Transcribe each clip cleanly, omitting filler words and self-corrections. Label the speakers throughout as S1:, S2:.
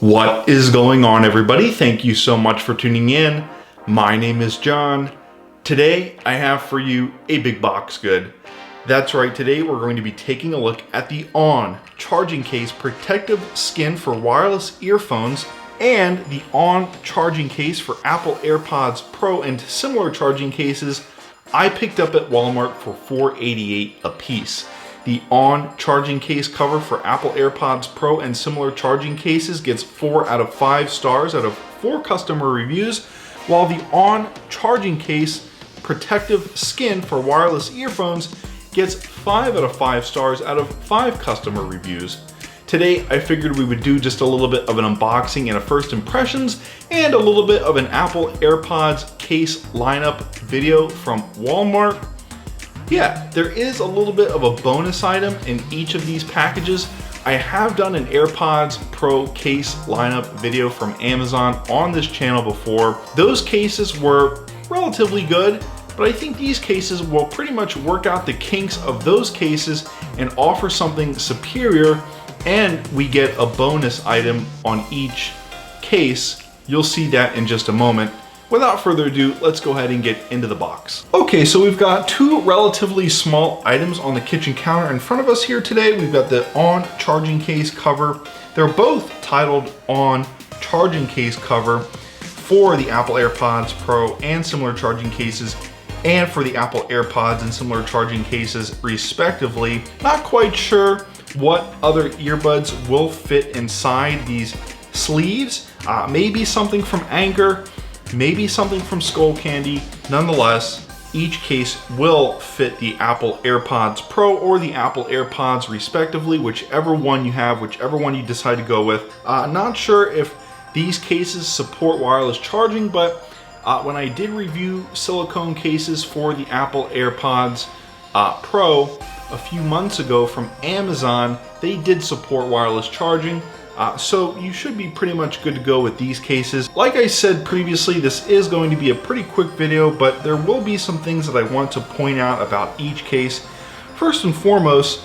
S1: What is going on, everybody? Thank you so much for tuning in. My name is John. Today I have for you a big box good. That's right, today we're going to be taking a look at the ON charging case protective skin for wireless earphones and the ON charging case for Apple AirPods Pro and similar charging cases I picked up at Walmart for $4.88 a piece. The ON charging case cover for Apple AirPods Pro and similar charging cases gets 4 out of 5 stars out of 4 customer reviews, while the ON charging case protective skin for wireless earphones gets 5 out of 5 stars out of 5 customer reviews. Today, I figured we would do just a little bit of an unboxing and a first impressions and a little bit of an Apple AirPods case lineup video from Walmart. Yeah, there is a little bit of a bonus item in each of these packages. I have done an AirPods Pro case lineup video from Amazon on this channel before. Those cases were relatively good, but I think these cases will pretty much work out the kinks of those cases and offer something superior, and we get a bonus item on each case. You'll see that in just a moment. Without further ado, let's go ahead and get into the box. Okay, so we've got 2 relatively small items on the kitchen counter in front of us here today. We've got the ON charging case cover. They're both titled ON charging case cover for the Apple AirPods Pro and similar charging cases, and for the Apple AirPods and similar charging cases respectively. Not quite sure what other earbuds will fit inside these sleeves. Maybe something from Anchor, maybe something from Skull Candy. Nonetheless, each case will fit the Apple AirPods Pro or the Apple AirPods respectively, whichever one you have, whichever one you decide to go with. Not sure if these cases support wireless charging, but when I did review silicone cases for the Apple AirPods Pro a few months ago from Amazon, they did support wireless charging. So you should be pretty much good to go with these cases. Like I said previously, this is going to be a pretty quick video, but there will be some things that I want to point out about each case. First and foremost,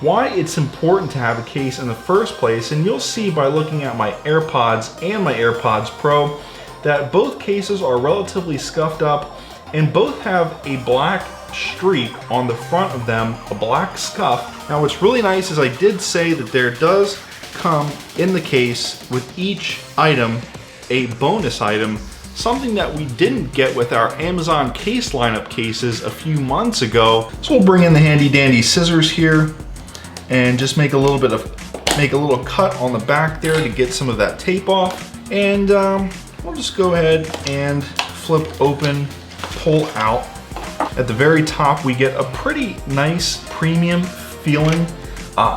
S1: why it's important to have a case in the first place, and you'll see by looking at my AirPods and my AirPods Pro that both cases are relatively scuffed up and both have a black streak on the front of them, a black scuff. Now what's really nice is I did say that there does come in the case with each item a bonus item, something that we didn't get with our Amazon case lineup cases a few months ago. So we'll bring in the handy dandy scissors here and just make a little cut on the back there to get some of that tape off, and we'll just go ahead and flip open, pull out. At the very top we get a pretty nice premium feeling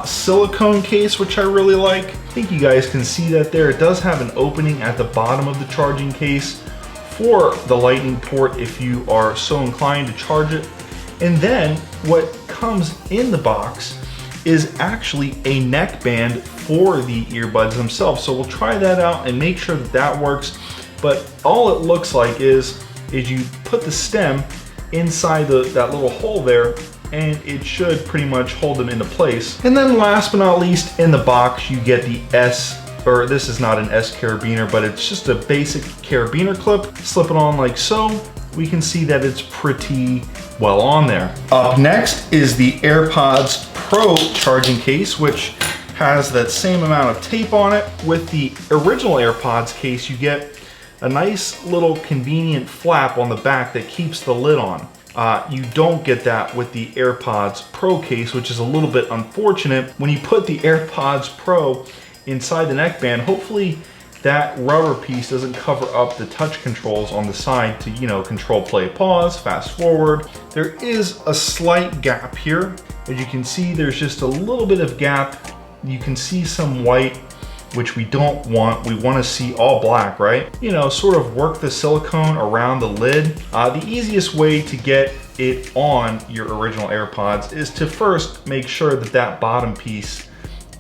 S1: silicone case, which I really like. I think you guys can see that there. It does have an opening at the bottom of the charging case for the lightning port if you are so inclined to charge it. And then what comes in the box is actually a neck band for the earbuds themselves. So we'll try that out and make sure that that works. But all it looks like is you put the stem inside that little hole there, and it should pretty much hold them into place. And then last but not least, in the box you get the or this is not an S carabiner, but it's just a basic carabiner clip. Slip it on like so. We can see that it's pretty well on there. Up next is the AirPods Pro charging case, which has that same amount of tape on it. With the original AirPods case, you get a nice little convenient flap on the back that keeps the lid on. You don't get that with the AirPods Pro case, which is a little bit unfortunate. When you put the AirPods Pro inside the neckband, hopefully that rubber piece doesn't cover up the touch controls on the side to, control play, pause, fast forward. There is a slight gap here. As you can see, there's just a little bit of gap. You can see some white, which we don't want. We want to see all black, right? Sort of work the silicone around the lid. The easiest way to get it on your original AirPods is to first make sure that that bottom piece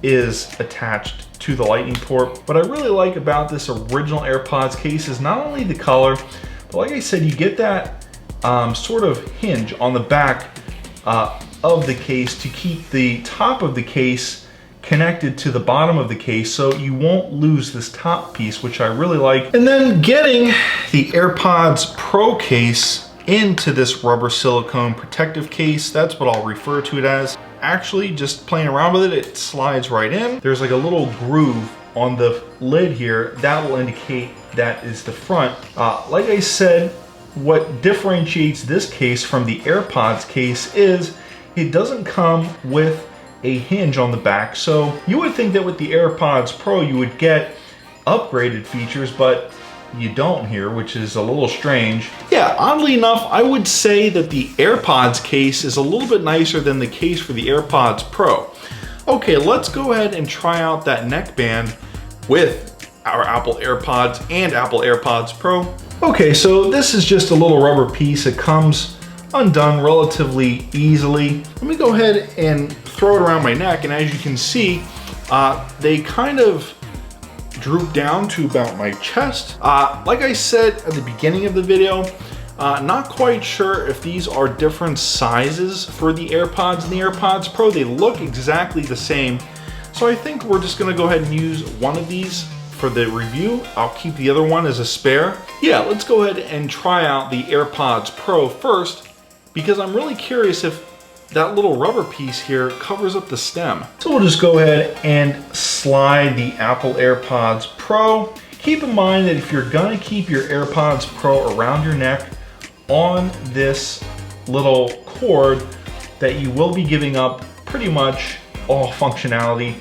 S1: is attached to the lightning port. What I really like about this original AirPods case is not only the color, but like I said, you get that sort of hinge on the back of the case to keep the top of the case connected to the bottom of the case, so you won't lose this top piece, which I really like. And then getting the AirPods Pro case into this rubber silicone protective case, that's what I'll refer to it as. Actually, just playing around with it, it slides right in. There's like a little groove on the lid here that will indicate that is the front. Like I said, what differentiates this case from the AirPods case is it doesn't come with a hinge on the back. So you would think that with the AirPods Pro you would get upgraded features, but you don't here, which is a little strange. Yeah, oddly enough, I would say that the AirPods case is a little bit nicer than the case for the AirPods Pro. Okay, let's go ahead and try out that neckband with our Apple AirPods and Apple AirPods Pro. Okay, so this is just a little rubber piece. It comes undone relatively easily. Let me go ahead and throw it around my neck, and as you can see, they kind of droop down to about my chest. Like I said at the beginning of the video, not quite sure if these are different sizes for the AirPods and the AirPods Pro. They look exactly the same. So I think we're just gonna go ahead and use one of these for the review. I'll keep the other one as a spare. Yeah, let's go ahead and try out the AirPods Pro first, because I'm really curious if that little rubber piece here covers up the stem. So we'll just go ahead and slide the Apple AirPods Pro. Keep in mind that if you're gonna keep your AirPods Pro around your neck on this little cord, that you will be giving up pretty much all functionality.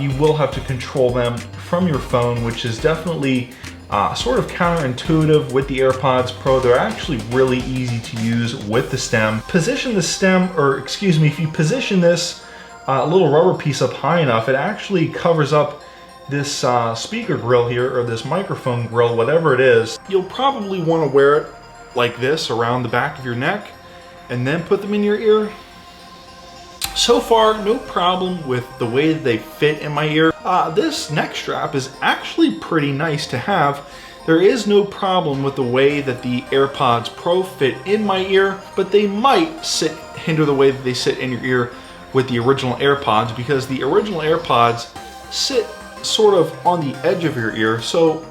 S1: You will have to control them from your phone, which is definitely sort of counterintuitive with the AirPods Pro. They're actually really easy to use with the stem. Position the stem, or excuse me, if you position this little rubber piece up high enough, it actually covers up this speaker grill here, or this microphone grill, whatever it is. You'll probably want to wear it like this around the back of your neck and then put them in your ear. So far, no problem with the way that they fit in my ear. This neck strap is actually pretty nice to have. There is no problem with the way that the AirPods Pro fit in my ear, but they might hinder the way that they sit in your ear with the original AirPods, because the original AirPods sit sort of on the edge of your ear. So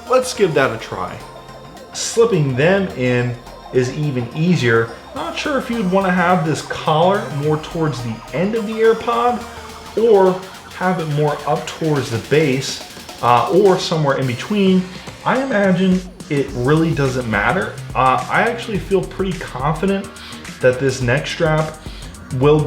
S1: let's give that a try. Slipping them in is even easier. Not sure if you'd want to have this collar more towards the end of the AirPod, or have it more up towards the base, or somewhere in between. I imagine it really doesn't matter. I actually feel pretty confident that this neck strap will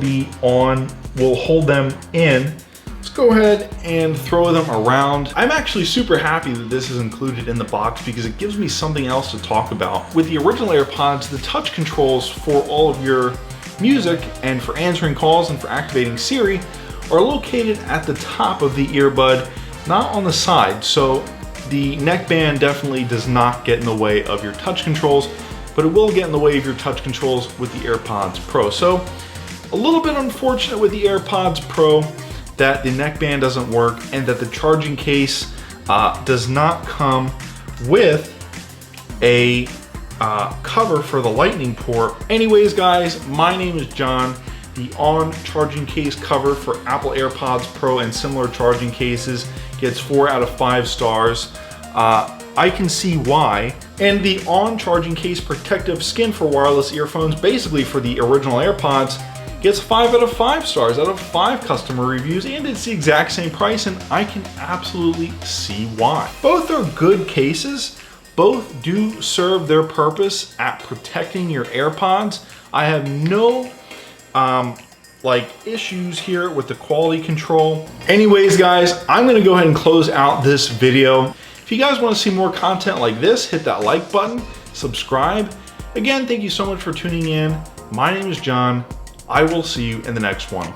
S1: hold them in. Let's go ahead and throw them around. I'm actually super happy that this is included in the box, because it gives me something else to talk about. With the original AirPods, the touch controls for all of your music and for answering calls and for activating Siri are located at the top of the earbud, not on the side. So the neckband definitely does not get in the way of your touch controls, but it will get in the way of your touch controls with the AirPods Pro. So a little bit unfortunate with the AirPods Pro that the neckband doesn't work, and that the charging case does not come with a cover for the lightning port. Anyways guys, my name is John. The on charging case cover for Apple AirPods Pro and similar charging cases gets 4 out of 5 stars. I can see why. And the on charging case protective skin for wireless earphones, basically for the original AirPods, gets 5 out of 5 stars out of 5 customer reviews, and it's the exact same price, and I can absolutely see why. Both are good cases. Both do serve their purpose at protecting your AirPods. I have no issues here with the quality control. Anyways guys, I'm gonna go ahead and close out this video. If you guys want to see more content like this, hit that like button, subscribe. Again, thank you so much for tuning in. My name is John. I will see you in the next one.